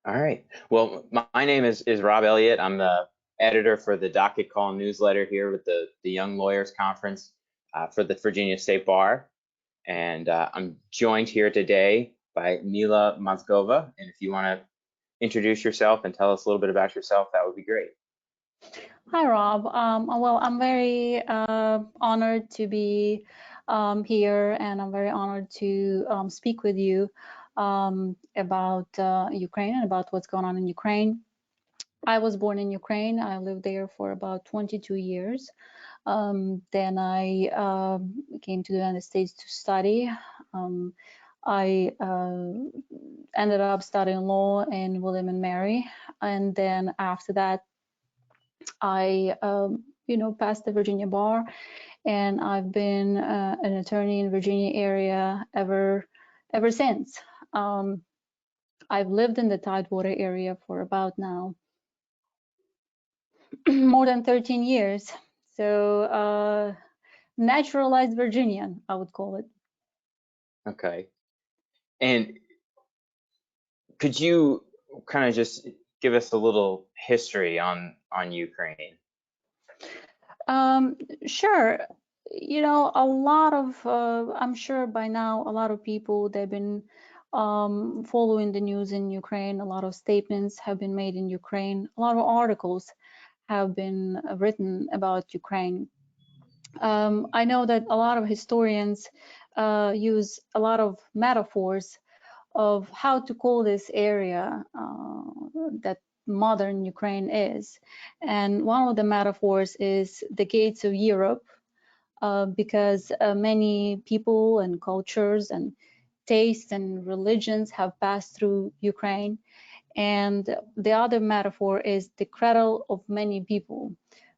All right. Well, my name is Rob Elliott. I'm the editor for the Docket Call newsletter here with the Young Lawyers Conference for the Virginia State Bar. And I'm joined here today by Myla Mozgova. And if you want to introduce yourself and tell us a little bit about yourself, that would be great. Hi, Rob. Well, I'm very honored to be here, and I'm very honored to speak with you about Ukraine and about what's going on in Ukraine. I was born in Ukraine. I lived there for about 22 years. Then I came to the United States to study. I ended up studying law in William and Mary, and then after that, I passed the Virginia bar, and I've been an attorney in Virginia area ever since. I've lived in the Tidewater area for about now more than 13 years. So naturalized Virginian, I would call it. Okay. And could you kind of just give us a little history on Ukraine? Sure. A lot of, I'm sure by now, a lot of people, they've been following the news in Ukraine. A lot of statements have been made in Ukraine. A lot of articles have been written about Ukraine. I know that a lot of historians use a lot of metaphors of how to call this area that modern Ukraine is. And one of the metaphors is the gates of Europe, because many people and cultures and tastes and religions have passed through Ukraine. And the other metaphor is the cradle of many people,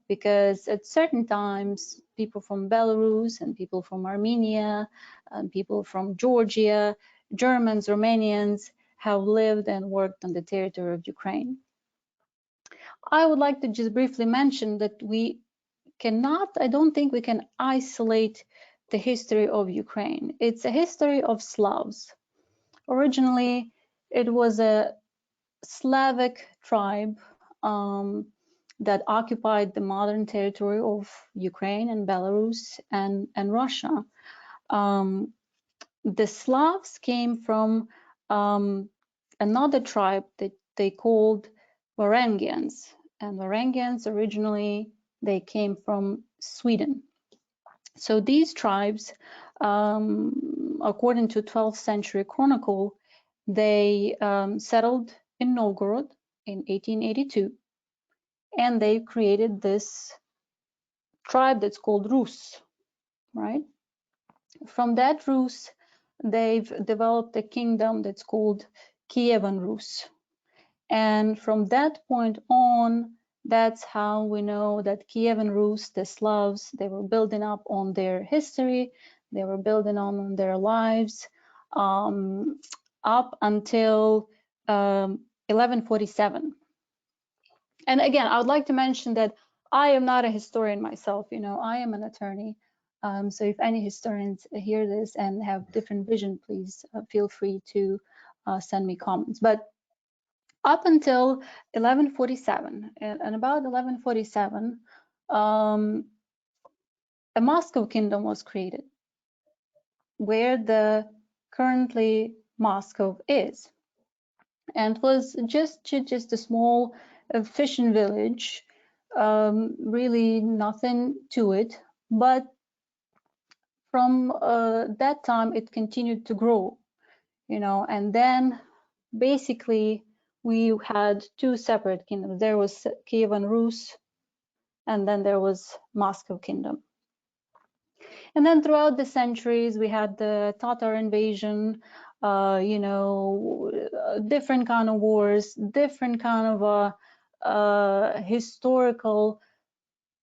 because at certain times, people from Belarus and people from Armenia and people from Georgia, Germans, Romanians have lived and worked on the territory of Ukraine. I would like to just briefly mention that I don't think we can isolate the history of Ukraine. It's a history of Slavs. Originally, it was a Slavic tribe that occupied the modern territory of Ukraine and Belarus and Russia. The Slavs came from another tribe that they called Varangians, and Varangians originally they came from Sweden. So these tribes, according to 12th century chronicle, they settled in Novgorod in 1882, and they created this tribe that's called Rus, right? From that Rus, they've developed a kingdom that's called Kievan Rus. And from that point on, that's how we know that Kievan Rus, the Slavs, they were building up on their history, they were building on their lives up until 1147. And again, I would like to mention that I am not a historian myself. I am an attorney. So if any historians hear this and have different vision, please feel free to send me comments. But up until 1147, and about 1147, a Moscow kingdom was created, where the currently Moscow is, and it was just a small fishing village, really nothing to it. But from that time, it continued to grow, and then basically we had two separate kingdoms. There was Kievan Rus, and then there was Moscow kingdom. And then throughout the centuries, we had the Tatar invasion, different kind of wars, different kind of historical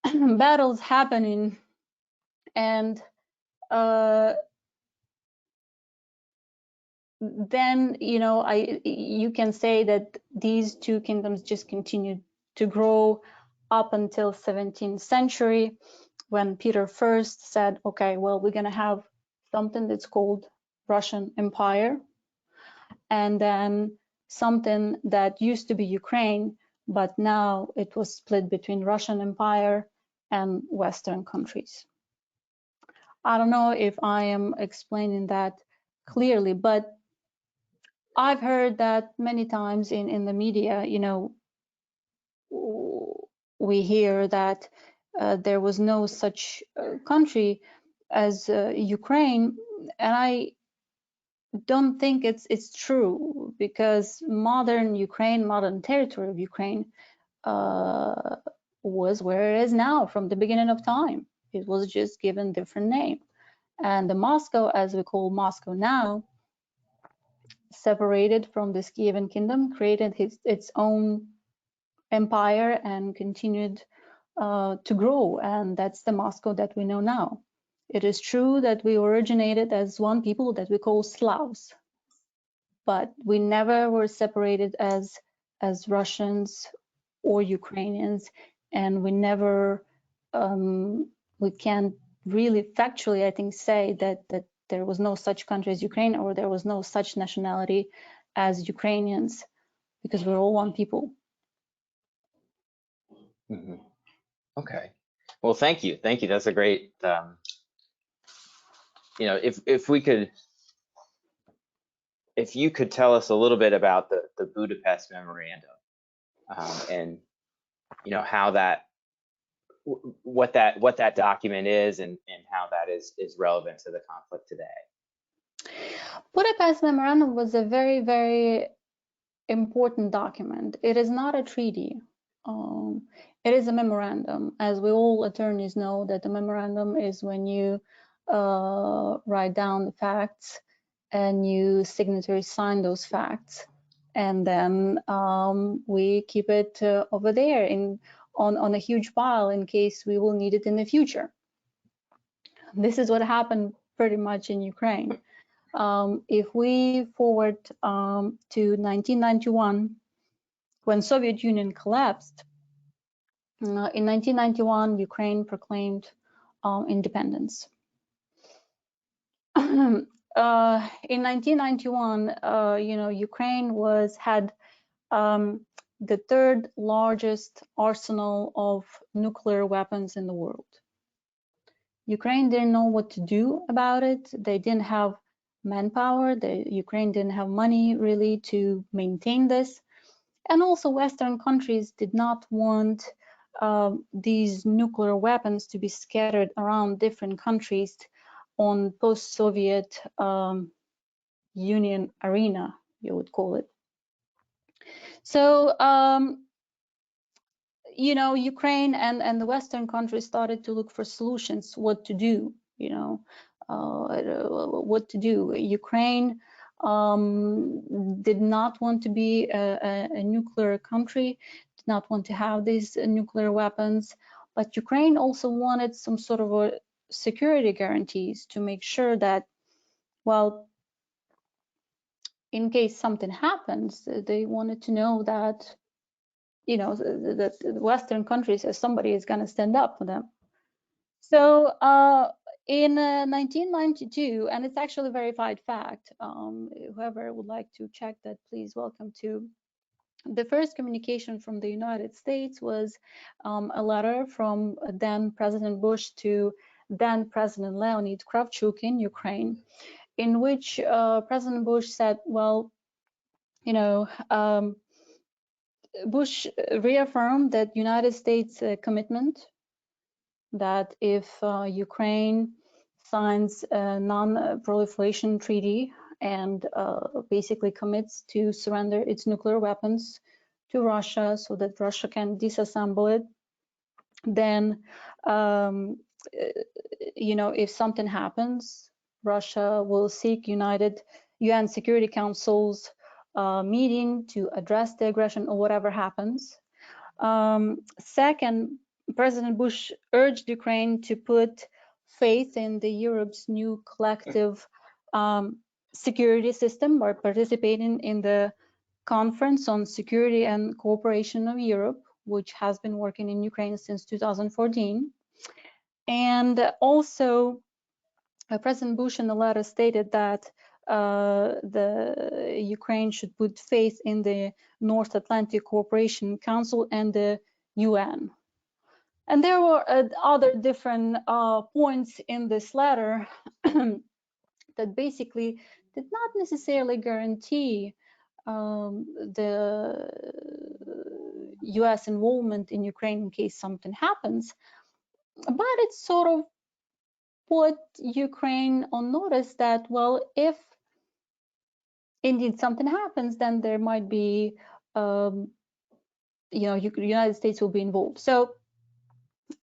battles happening. And then, you can say that these two kingdoms just continued to grow up until 17th century, when Peter I said, okay, well, we're going to have something that's called Russian Empire. And then something that used to be Ukraine, but now it was split between Russian Empire and Western countries. I don't know if I am explaining that clearly, but I've heard that many times in the media. We hear that there was no such country as Ukraine, and I don't think it's true, because modern Ukraine, modern territory of Ukraine, was where it is now from the beginning of time. It was just given different name, and the Moscow, as we call Moscow now, separated from this Kievan kingdom, created its own empire and continued to grow, and that's the Moscow that we know now. It is true that we originated as one people that we call Slavs, but we never were separated as Russians or Ukrainians, and we never we can't really factually, I think, say that there was no such country as Ukraine, or there was no such nationality as Ukrainians, because we're all one people. Mm-hmm. Okay. Well, thank you. Thank you. That's a great, if you could tell us a little bit about the Budapest Memorandum, and how that, what that document is, and how that is relevant to the conflict today. Budapest Memorandum was a very, very important document. It is not a treaty. It is a memorandum. As we all attorneys know, that the memorandum is when you write down the facts and you signatories sign those facts, and then we keep it over there on a huge pile in case we will need it in the future. This is what happened pretty much in Ukraine. If we forward to 1991, when Soviet Union collapsed, in 1991, Ukraine proclaimed independence. In 1991, Ukraine had the third largest arsenal of nuclear weapons in the world. Ukraine didn't know what to do about it. They didn't have manpower. Ukraine didn't have money really to maintain this. And also Western countries did not want these nuclear weapons to be scattered around different countries on post-Soviet Union arena, you would call it. So, Ukraine and the Western countries started to look for solutions, what to do, what to do. Ukraine did not want to be a nuclear country, did not want to have these nuclear weapons, but Ukraine also wanted some sort of a security guarantees to make sure that, well, in case something happens, they wanted to know that, that the Western countries, as somebody is going to stand up for them. So in 1992, and it's actually a verified fact, whoever would like to check that, please welcome to. The first communication from the United States was a letter from then President Bush to then President Leonid Kravchuk in Ukraine, in which President Bush said, well, Bush reaffirmed that United States commitment that if Ukraine signs a non-proliferation treaty and basically commits to surrender its nuclear weapons to Russia so that Russia can disassemble it, then if something happens, Russia will seek UN Security Council's meeting to address the aggression or whatever happens. Second, President Bush urged Ukraine to put faith in the Europe's new collective security system by participating in the Conference on Security and Cooperation of Europe, which has been working in Ukraine since 2014. And also, President Bush in the letter stated that the Ukraine should put faith in the North Atlantic Cooperation Council and the UN. And there were other different points in this letter that basically did not necessarily guarantee the US involvement in Ukraine in case something happens, but it sort of put Ukraine on notice that, well, if indeed something happens, then there might be, United States will be involved. So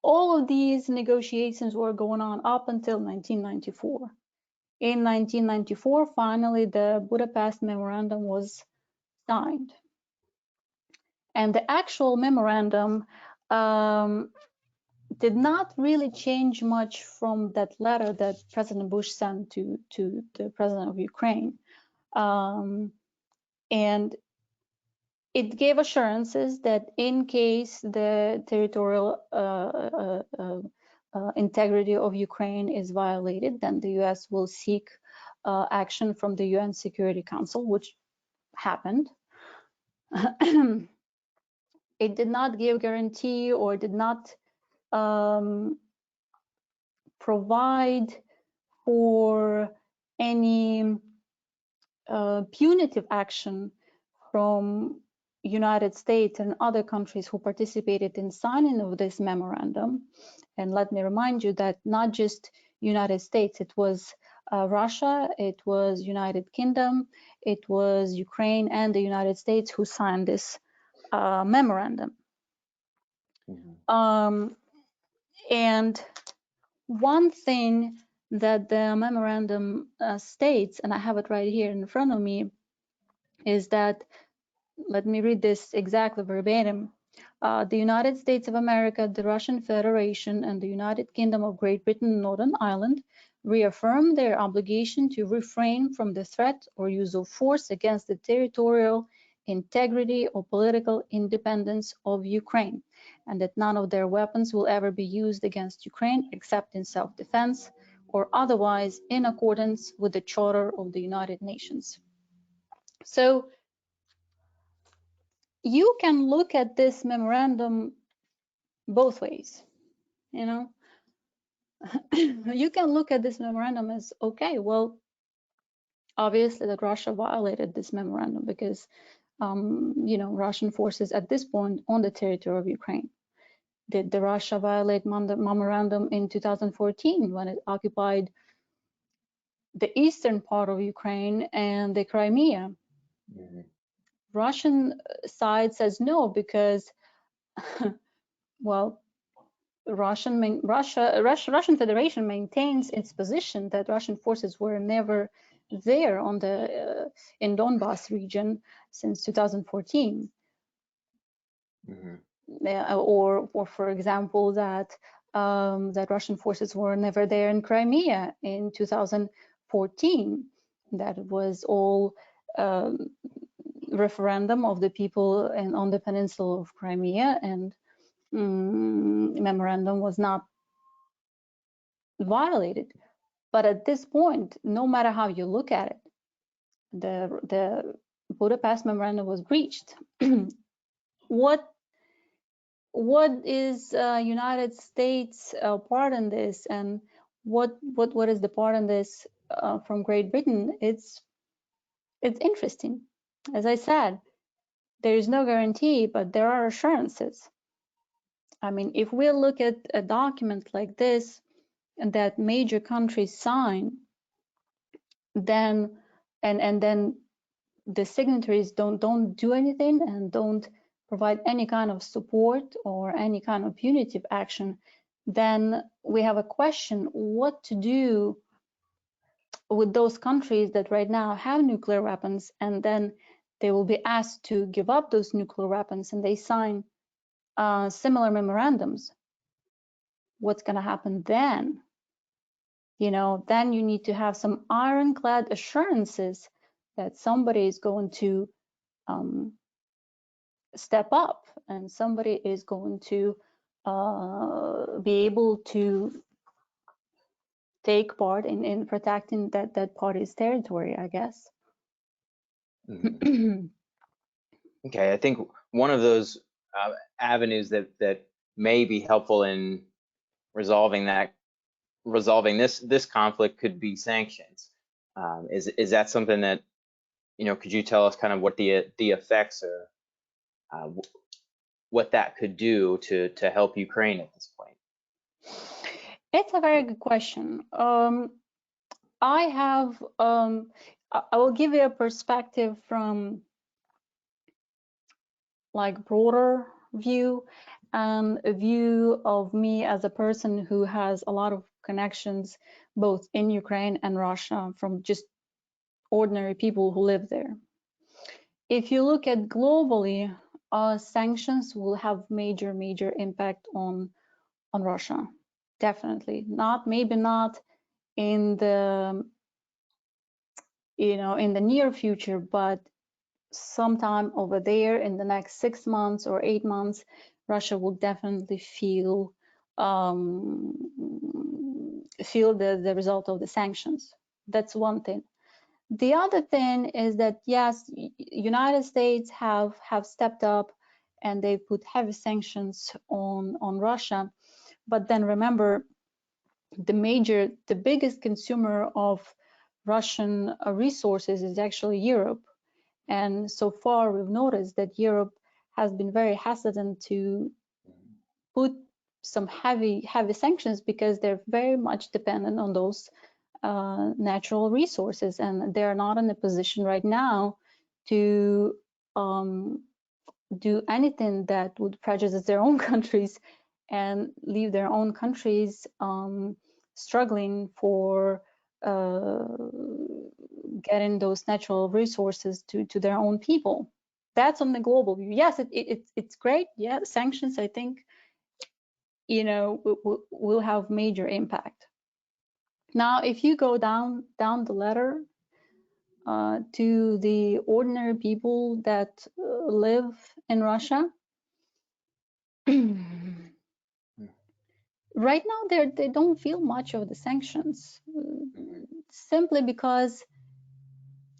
all of these negotiations were going on up until 1994. In 1994, finally, the Budapest Memorandum was signed. And the actual memorandum did not really change much from that letter that President Bush sent to the president of Ukraine. And it gave assurances that in case the territorial integrity of Ukraine is violated, then the US will seek action from the UN Security Council, which happened. It did not give guarantee or did not provide for any punitive action from United States and other countries who participated in signing of this memorandum. And let me remind you that not just United States, it was Russia, it was United Kingdom, it was Ukraine and the United States who signed this memorandum. Mm-hmm. And one thing that the memorandum states, and I have it right here in front of me, is that, let me read this exactly verbatim. The United States of America, the Russian Federation, and the United Kingdom of Great Britain and Northern Ireland reaffirm their obligation to refrain from the threat or use of force against the territorial integrity or political independence of Ukraine, and that none of their weapons will ever be used against Ukraine except in self-defense or otherwise in accordance with the Charter of the United Nations. So you can look at this memorandum both ways, you know. You can look at this memorandum as, okay, well, obviously that Russia violated this memorandum because, Russian forces at this point on the territory of Ukraine. Did the Russia violate the memorandum in 2014 when it occupied the eastern part of Ukraine and the Crimea? Mm-hmm. Russian side says no because, well, Russian Federation maintains its position that Russian forces were never there on the in Donbas region since 2014. Mm-hmm. Or for example, that Russian forces were never there in Crimea in 2014. That was all referendum of the people on the peninsula of Crimea, and memorandum was not violated. But at this point, no matter how you look at it, the Budapest memorandum was breached. What is United States part in this, and what is the part in this from Great Britain? It's interesting. As I said, there is no guarantee, but there are assurances. I mean, if we look at a document like this and that major countries sign, then and then the signatories don't do anything and don't provide any kind of support or any kind of punitive action, then we have a question what to do with those countries that right now have nuclear weapons, and then they will be asked to give up those nuclear weapons and they sign similar memorandums. What's going to happen then? Then you need to have some ironclad assurances that somebody is going to step up and somebody is going to be able to take part in protecting that party's territory, I guess. Mhm. Okay, I think one of those avenues that may be helpful in resolving this conflict could be sanctions. Is that something that, could you tell us kind of what the effects or what that could do to help Ukraine at this point? It's a very good question. I will give you a perspective from like broader view and a view of me as a person who has a lot of connections both in Ukraine and Russia from just ordinary people who live there. If you look at globally, sanctions will have major impact on Russia. Definitely not, maybe not in the in the near future, but sometime over there in the next 6 months or 8 months, Russia will definitely feel the result of the sanctions. That's one thing. The other thing is that yes, United States have stepped up and they put heavy sanctions on Russia, but then remember the biggest consumer of Russian resources is actually Europe. And so far, we've noticed that Europe has been very hesitant to put some heavy sanctions because they're very much dependent on those natural resources, and they're not in a position right now to do anything that would prejudice their own countries and leave their own countries struggling for getting those natural resources to their own people. That's on the global view. Yes, it's great. Yeah, sanctions, I think, will have major impact. Now, if you go down the ladder to the ordinary people that live in Russia, right now they don't feel much of the sanctions, simply because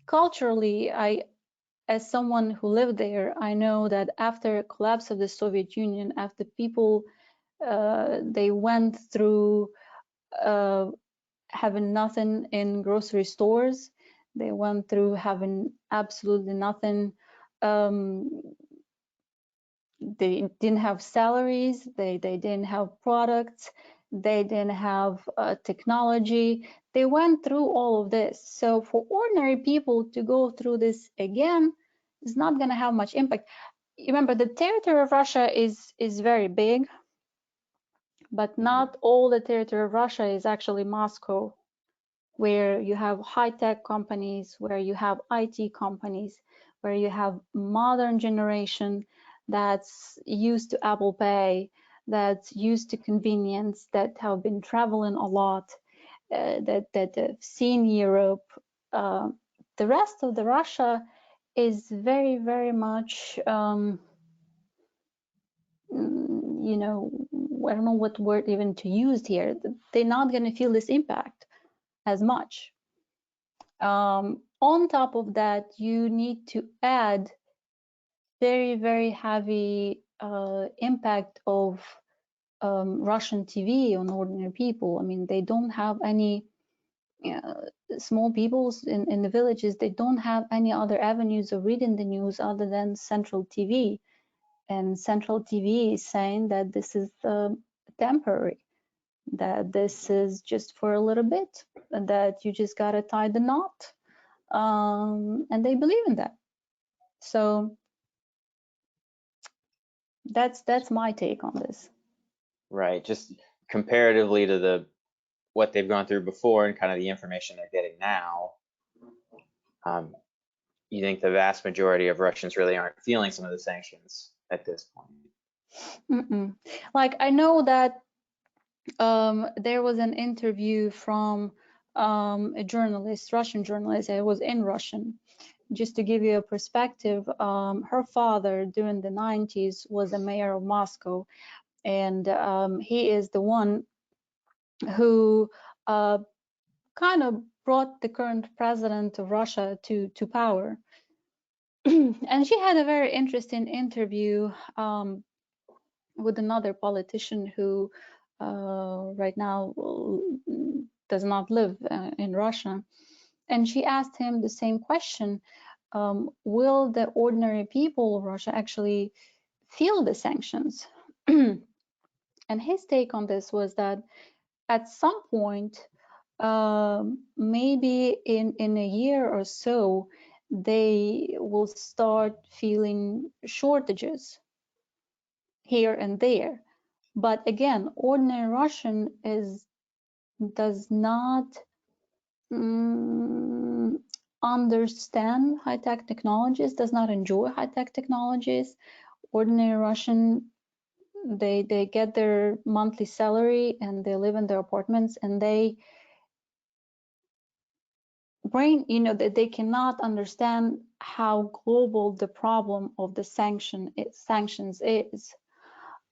culturally, as someone who lived there, I know that after collapse of the Soviet Union, after people they went through having nothing in grocery stores, they went through having absolutely nothing. They didn't have salaries, they didn't have products, they didn't have technology. They went through all of this. So for ordinary people to go through this again is not going to have much impact. Remember, the territory of Russia is very big, but not all the territory of Russia is actually Moscow, where you have high-tech companies, where you have IT companies, where you have modern generation that's used to Apple Pay, that's used to convenience, that have been traveling a lot, that have seen Europe. The rest of the Russia is very much, I don't know what word even to use here. They're not going to feel this impact as much. On top of that, you need to add very heavy impact of Russian TV on ordinary people. I mean, they don't have any small peoples in the villages. They don't have any other avenues of reading the news other than Central TV, and Central TV is saying that this is temporary, that this is just for a little bit, and that you just gotta tie the knot. And they believe in that. So that's my take on this. Right, just comparatively to what they've gone through before and kind of the information they're getting now, you think the vast majority of Russians really aren't feeling some of the sanctions at this point? Like, I know that there was an interview from a journalist, Russian journalist. It was in Russian. Just to give you a perspective, her father during the 90s was a mayor of Moscow, and he is the one who kind of brought the current president of Russia to power. And she had a very interesting interview with another politician who right now does not live in Russia. And she asked him the same question, will the ordinary people of Russia actually feel the sanctions? And his take on this was that at some point, maybe in a year or so, they will start feeling shortages here and there. But again, ordinary Russian does not understand high-tech technologies, does not enjoy high-tech technologies. Ordinary Russian, they get their monthly salary and they live in their apartments, and they that they cannot understand how global the problem of the sanctions is.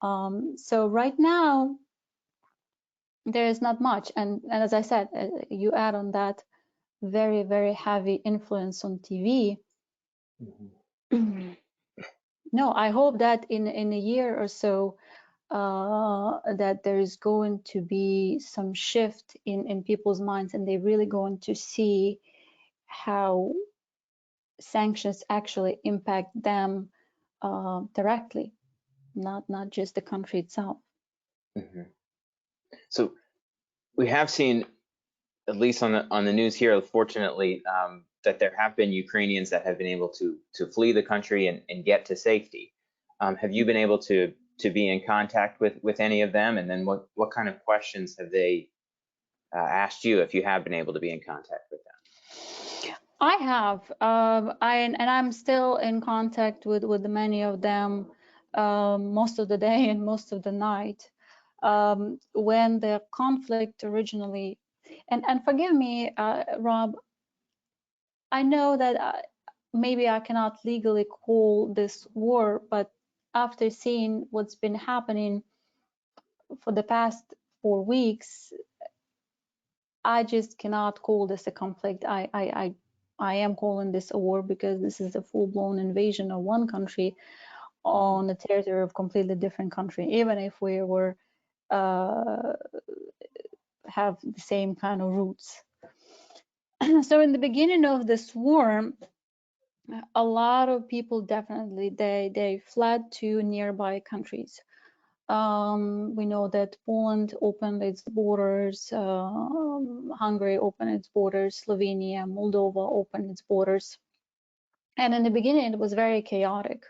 So right now, there is not much, and as I said, you add on that very, very heavy influence on TV. No, I hope that in a year or so, that there is going to be some shift in people's minds, and they're really going to see how sanctions actually impact them directly, not just the country itself. So we have seen, at least on the news here, fortunately, that there have been Ukrainians that have been able to flee the country and get to safety. Have you been able to be in contact with any of them? And then what kind of questions have they asked you, if you have been able to be in contact with them? I have, and I'm still in contact with many of them most of the day and most of the night. When the conflict originally, and forgive me, Rob, I know that maybe I cannot legally call this war, but after seeing what's been happening for the past 4 weeks, I just cannot call this a conflict. I am calling this a war because this is a full-blown invasion of one country on the territory of a completely different country, even if we were have the same kind of roots. So in the beginning of this war, a lot of people definitely they fled to nearby countries. We know that Poland opened its borders, Hungary opened its borders, Slovenia, Moldova opened its borders. And in the beginning, it was very chaotic.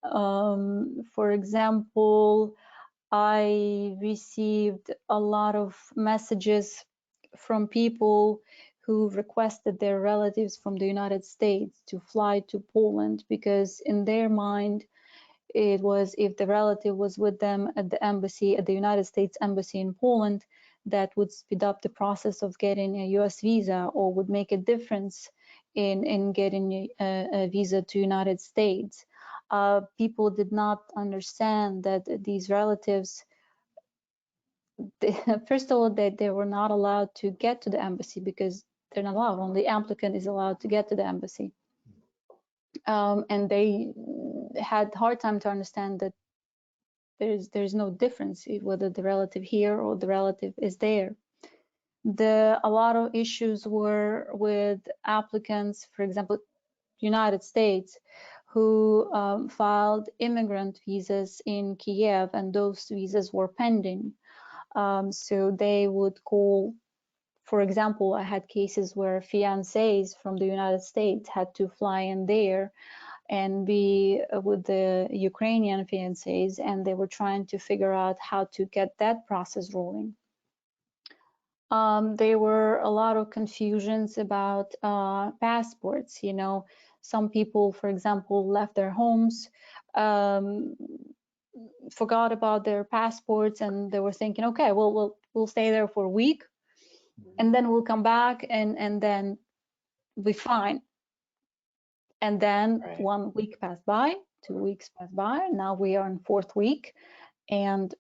For example, I received a lot of messages from people who requested their relatives from the United States to fly to Poland, because in their mind, it was if the relative was with them at the embassy, at the United States Embassy in Poland, that would speed up the process of getting a US visa, or would make a difference in getting a visa to United States. People did not understand that these relatives, first of all, that they were not allowed to get to the embassy, because they're not allowed. Only applicant is allowed to get to the embassy. And they had hard time to understand that there's no difference whether the relative here or the relative is there. A lot of issues were with applicants, for example, United States, who filed immigrant visas in Kiev, and those visas were pending. So they would call, for example, I had cases where fiancés from the United States had to fly in there and be with the Ukrainian fiancés, and they were trying to figure out how to get that process rolling. There were a lot of confusions about passports. Some people, for example, left their homes, forgot about their passports, and they were thinking, okay, well, we'll stay there for a week, and then we'll come back, and then we'll be fine. And then Right. 1 week passed by, 2 weeks passed by, now we are in 4th week, and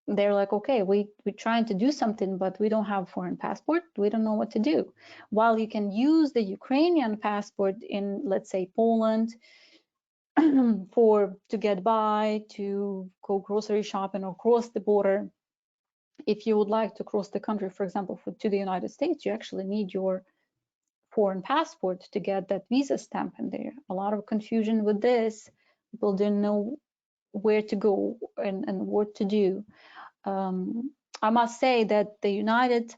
they're like, okay, we're trying to do something, but we don't have a foreign passport. We don't know what to do. While you can use the Ukrainian passport in, let's say, Poland, to get by, to go grocery shopping or cross the border. If you would like to cross the country, for example, to the United States, you actually need your foreign passport to get that visa stamp in there. A lot of confusion with this. People didn't know where to go and what to do. I must say that the United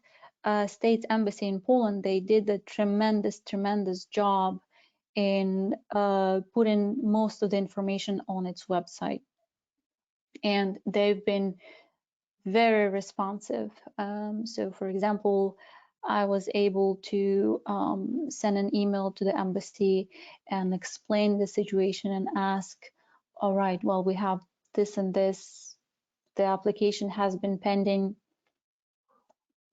States Embassy in Poland, they did a tremendous job in putting most of the information on its website. And they've been very responsive. So for example, I was able to send an email to the embassy and explain the situation and ask, all right, well, we have this and this, the application has been pending,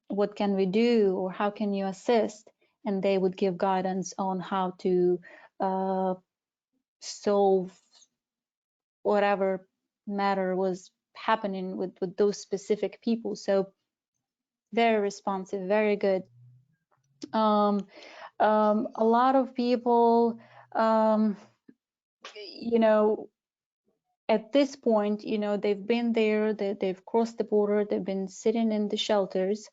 what can we do, or how can you assist? And they would give guidance on how to solve whatever matter was happening with those specific people. So very responsive, very good. A lot of people, you know, at this point, you know, they've been there, they've crossed the border, they've been sitting in the shelters.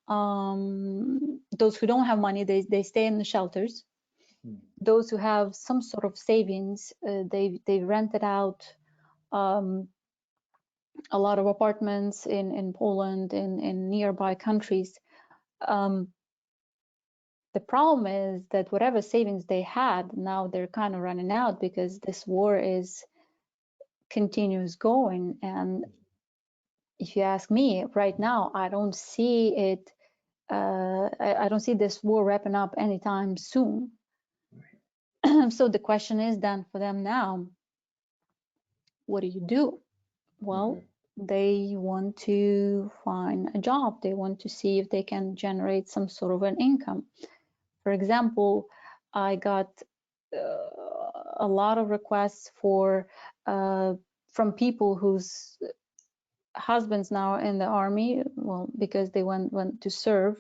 Those who don't have money, they stay in the shelters. Those who have some sort of savings, they've rented out a lot of apartments in Poland and in nearby countries. The problem is that whatever savings they had, now they're kind of running out because this war continues going. And if you ask me right now, I don't see it. I don't see this war wrapping up anytime soon. So the question is then for them now, what do you do? Well, they want to find a job. They want to see if they can generate some sort of an income. For example, I got a lot of requests from people whose husbands now are in the army, well, because they went to serve.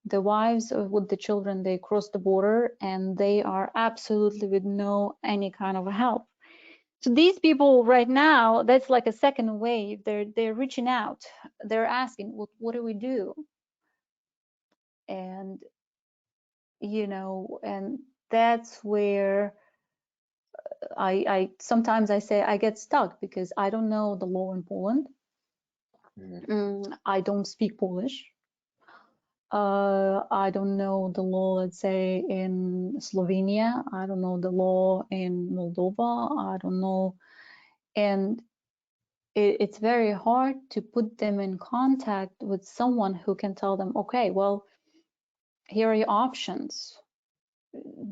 The wives with the children, they cross the border and they are absolutely with any kind of help. So these people right now, that's like a second wave. They're reaching out. They're asking, what do we do? And you know, and that's where I sometimes I say I get stuck because I don't know the law in Poland. I don't speak Polish. I don't know the law, let's say, in Slovenia. I don't know the law in Moldova. I don't know. And it's very hard to put them in contact with someone who can tell them, okay, well, here are your options.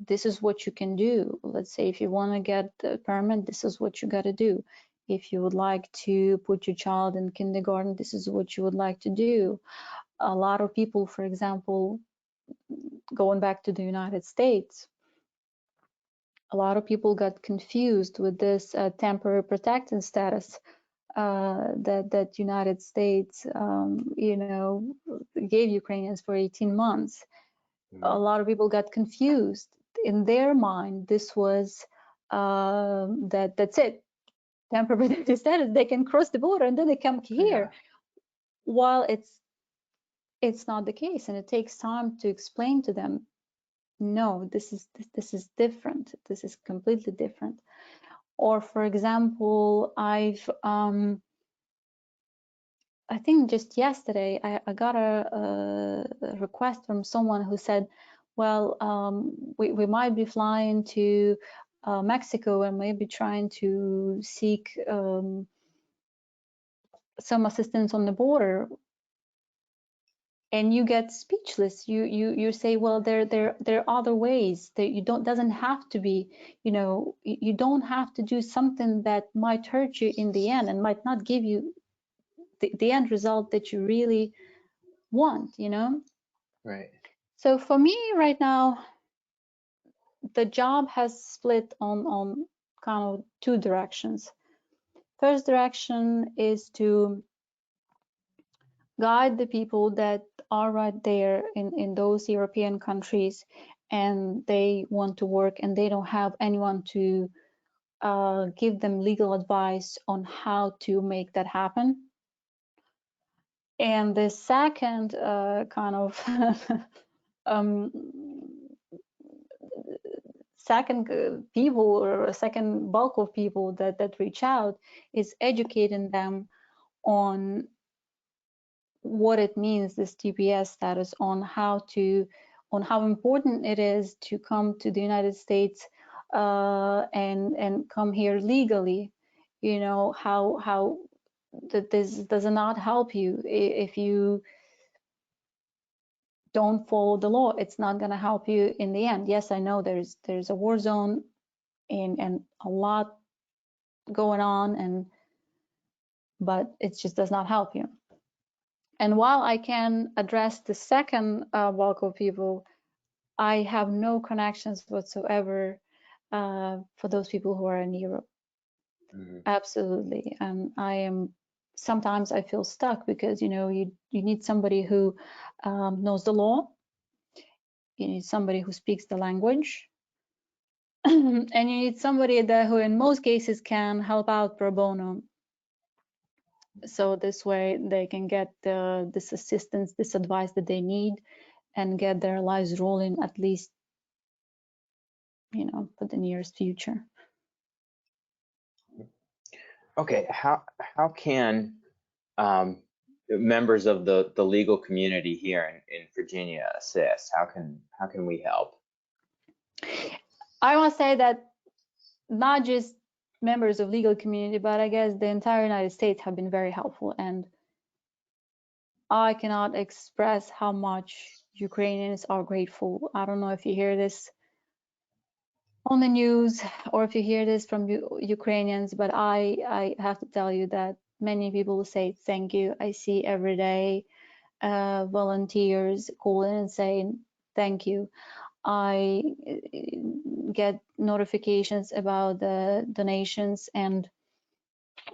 This is what you can do. Let's say if you want to get the permit, this is what you got to do. If you would like to put your child in kindergarten, this is what you would like to do. A lot of people, for example, going back to the United States, a lot of people got confused with this temporary protected status that United States, you know, gave Ukrainians for 18 months. A lot of people got confused. In their mind, this was that's it. Temporary protected status, they can cross the border and then they come here. Yeah. While it's not the case, and it takes time to explain to them, no, this is different. This is completely different. Or for example, I think just yesterday I got a request from someone who said, well, we might be flying to Mexico and maybe trying to seek some assistance on the border. And you get speechless. You say, well, there are other ways that you doesn't have to be, you know, you don't have to do something that might hurt you in the end and might not give you the end result that you really want, you know. Right. So for me right now, the job has split on kind of two directions. First direction is to guide the people that are right there in those European countries, and they want to work and they don't have anyone to give them legal advice on how to make that happen. And the second kind of um, second people, or a second bulk of people that reach out, is educating them on what it means, this TPS status, on how important it is to come to the United States and come here legally. You know, how that this does not help you if you don't follow the law. It's not going to help you in the end. Yes, I know there's a war zone and a lot going on, but it just does not help you. And while I can address the second bulk of people, I have no connections whatsoever for those people who are in Europe. Mm-hmm. Absolutely. And sometimes I feel stuck because, you know, you need somebody who knows the law. You need somebody who speaks the language. And you need somebody who in most cases can help out pro bono. So this way they can get this assistance, this advice that they need, and get their lives rolling, at least, you know, for the nearest future. Okay, how can members of the legal community here in Virginia assist? How can we help? I want to say that not just members of legal community, but I guess the entire United States have been very helpful, and I cannot express how much Ukrainians are grateful. I don't know if you hear this on the news or if you hear this from Ukrainians, but I have to tell you that many people say thank you. I see every day volunteers calling and saying thank you. I get notifications about the donations and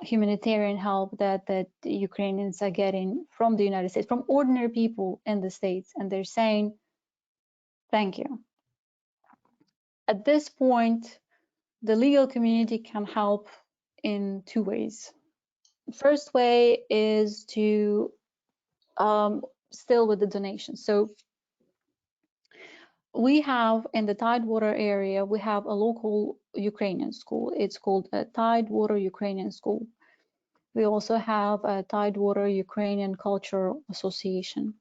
humanitarian help that Ukrainians are getting from the United States, from ordinary people in the States, and they're saying thank you. At this point, the legal community can help in two ways. First way is to still with the donations. So we have in the Tidewater area, we have a local Ukrainian school. It's called a Tidewater Ukrainian School. We also have a Tidewater Ukrainian Cultural Association.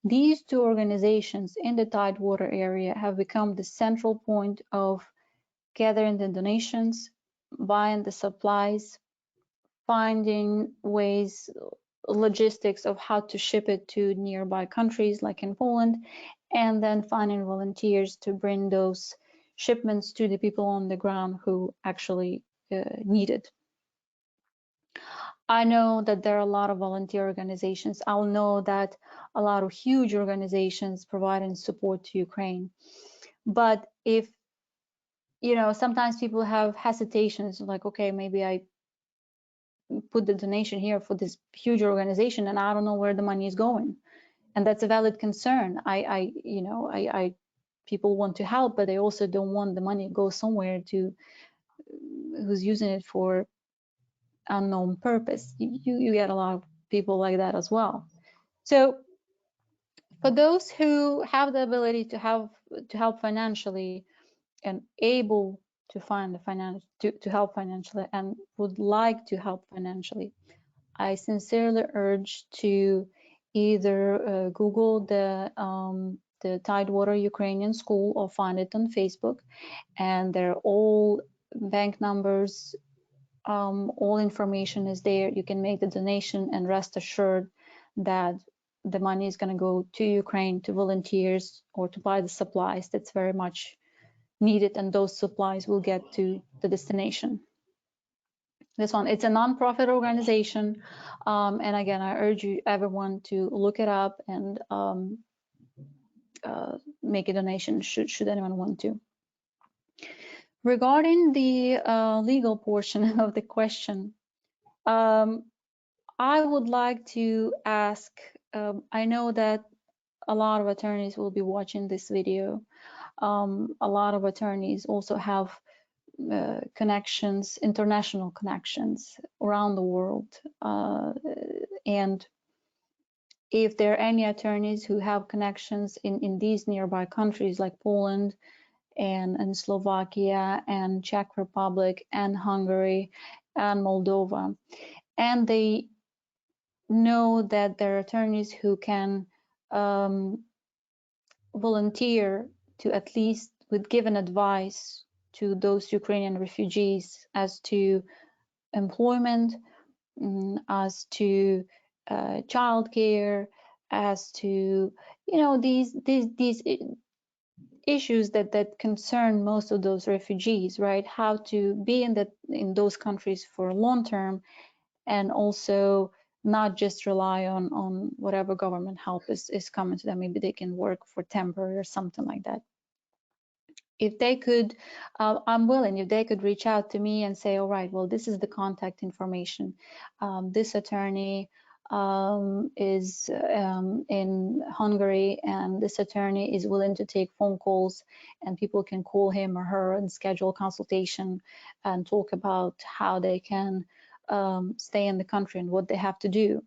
These two organizations in the Tidewater area have become the central point of gathering the donations, buying the supplies, finding ways, logistics of how to ship it to nearby countries like in Poland, and then finding volunteers to bring those shipments to the people on the ground who actually need it. I know that there are a lot of volunteer organizations. I'll know that a lot of huge organizations providing support to Ukraine. But if, you know, sometimes people have hesitations, like, okay, maybe I put the donation here for this huge organization and I don't know where the money is going. And that's a valid concern. I people want to help, but they also don't want the money to go somewhere to who's using it for unknown purpose. You get a lot of people like that as well. So for those who have the ability to help financially and able to find the to help financially and would like to help financially, I sincerely urge to either Google the Tidewater Ukrainian School or find it on Facebook, and they're all bank numbers, all information is there. You can make the donation and rest assured that the money is going to go to Ukraine, to volunteers, or to buy the supplies that's very much needed, and those supplies will get to the destination. This one, it's a non-profit organization, and again, I urge everyone to look it up and make a donation should anyone want to. Regarding the legal portion of the question, I would like to ask, I know that a lot of attorneys will be watching this video. A lot of attorneys also have connections, international connections around the world. And if there are any attorneys who have connections in these nearby countries like Poland and Slovakia and Czech Republic and Hungary and Moldova, and they know that there are attorneys who can volunteer to at least with given advice to those Ukrainian refugees as to employment, as to childcare, as to these issues that concern most of those refugees, right? How to be in those countries for long term, and also not just rely on whatever government help is coming to them. Maybe they can work for temporary or something like that. If they could, I'm willing, if they could reach out to me and say, all right, well, this is the contact information. This attorney is in Hungary, and this attorney is willing to take phone calls, and people can call him or her and schedule consultation and talk about how they can stay in the country and what they have to do.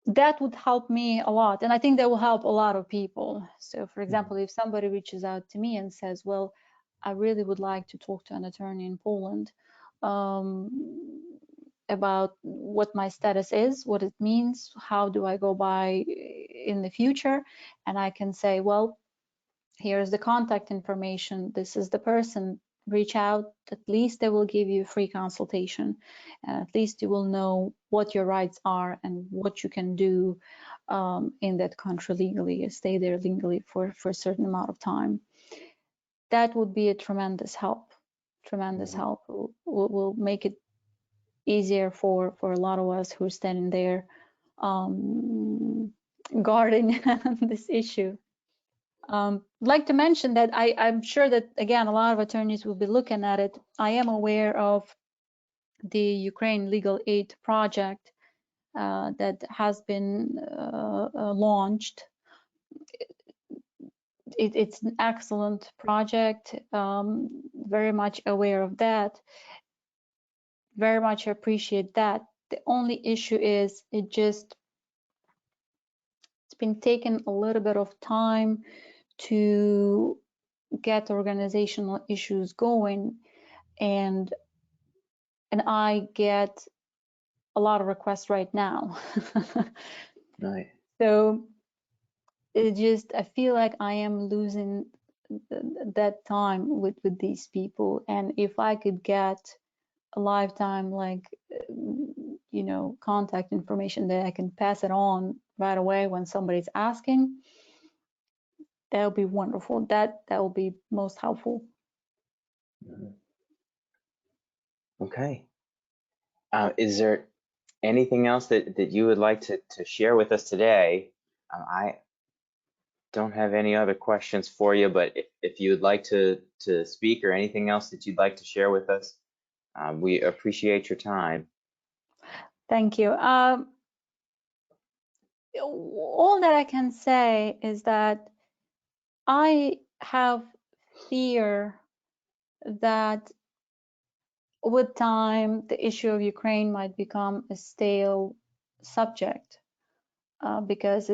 That would help me a lot, and I think that will help a lot of people. So for example, if somebody reaches out to me and says, well, I really would like to talk to an attorney in Poland about what my status is, what it means, how do I go by in the future, and I can say, well, here's the contact information, this is the person, reach out, at least they will give you a free consultation, and at least you will know what your rights are and what you can do in that country legally, stay there legally for a certain amount of time. That would be a tremendous help. Tremendous help. Will make it easier for a lot of us who are standing there guarding this issue. I'd like to mention that I'm sure that, again, a lot of attorneys will be looking at it. I am aware of the Ukraine Legal Aid Project that has been launched. It's an excellent project, very much aware of that, very much appreciate that. The only issue is it's been taking a little bit of time to get organizational issues going, and I get a lot of requests right now. Right. So I feel like I am losing that time with these people, and if I could get a lifetime, like contact information that I can pass it on right away when somebody's asking, that would be wonderful. That will be most helpful. Okay. Is there anything else that you would like to share with us today? I don't have any other questions for you, but if you would like to speak or anything else that you'd like to share with us, we appreciate your time. Thank you. All that I can say is that I have fear that with time, the issue of Ukraine might become a stale subject because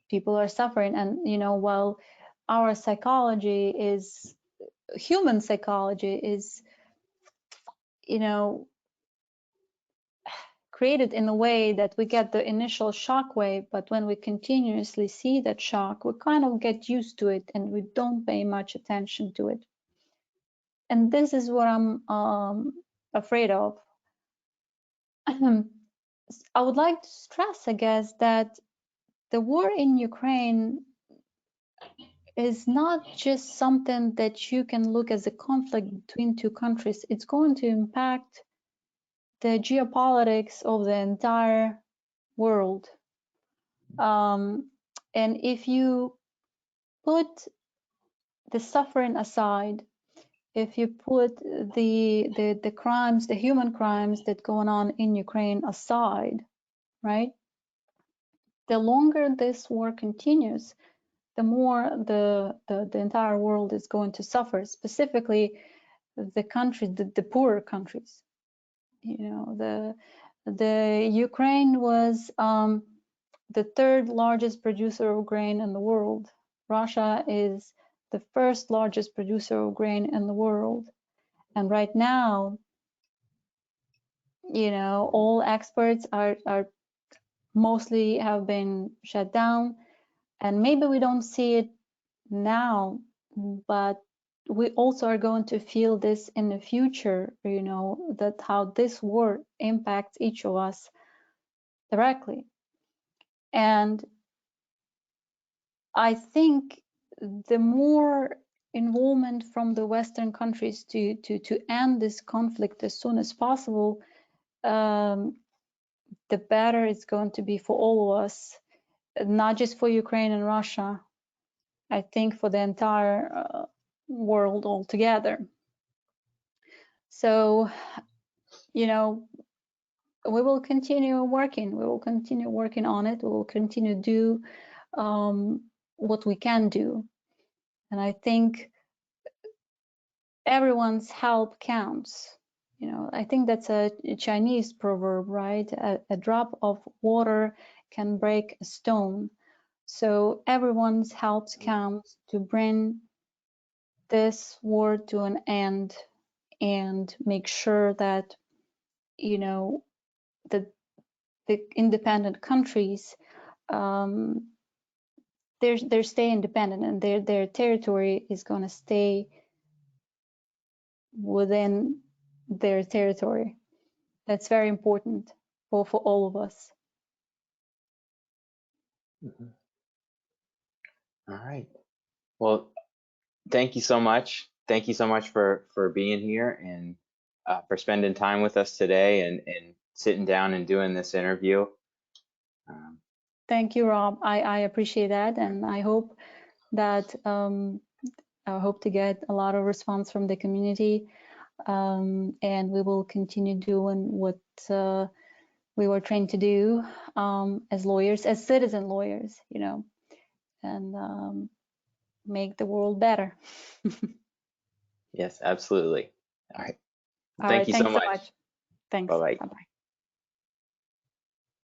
people are suffering, and while our psychology is, human psychology is, created in a way that we get the initial shock wave, but when we continuously see that shock, we kind of get used to it and we don't pay much attention to it. And this is what I'm afraid of. I would like to stress, I guess, that the war in Ukraine is not just something that you can look as a conflict between two countries. It's going to impact the geopolitics of the entire world. And if you put the suffering aside if you put the crimes, the human crimes that going on in Ukraine aside, right? The longer this war continues, the more the entire world is going to suffer, specifically the countries, the poorer countries. You know, the Ukraine was the third largest producer of grain in the world. Russia is the first largest producer of grain in the world. And right now, you know, all exports are mostly have been shut down. And maybe we don't see it now, but we also are going to feel this in the future, you know, that how this war impacts each of us directly. And I think the more involvement from the Western countries to end this conflict as soon as possible, the better it's going to be for all of us, not just for Ukraine and Russia, I think for the entire world altogether. So, you know, we will continue working. We will continue working on it. We will continue to do what we can do. And I think everyone's help counts. You know, I think that's a Chinese proverb, right? A drop of water can break a stone. So everyone's help counts to bring this war to an end and make sure that, you know, the independent countries, they stay independent, and their territory is going to stay within their territory. That's very important for all of us. All right. Well, thank you so much. Thank you so much for being here and for spending time with us today and sitting down and doing this interview. Thank you, Rob. I appreciate that, and I hope that I hope to get a lot of response from the community, and we will continue doing what we were trained to do as lawyers, as citizen lawyers, you know, and make the world better. Yes, absolutely. All right. All Thank right, you so thanks so much. much. Thanks. Bye-bye. Bye-bye.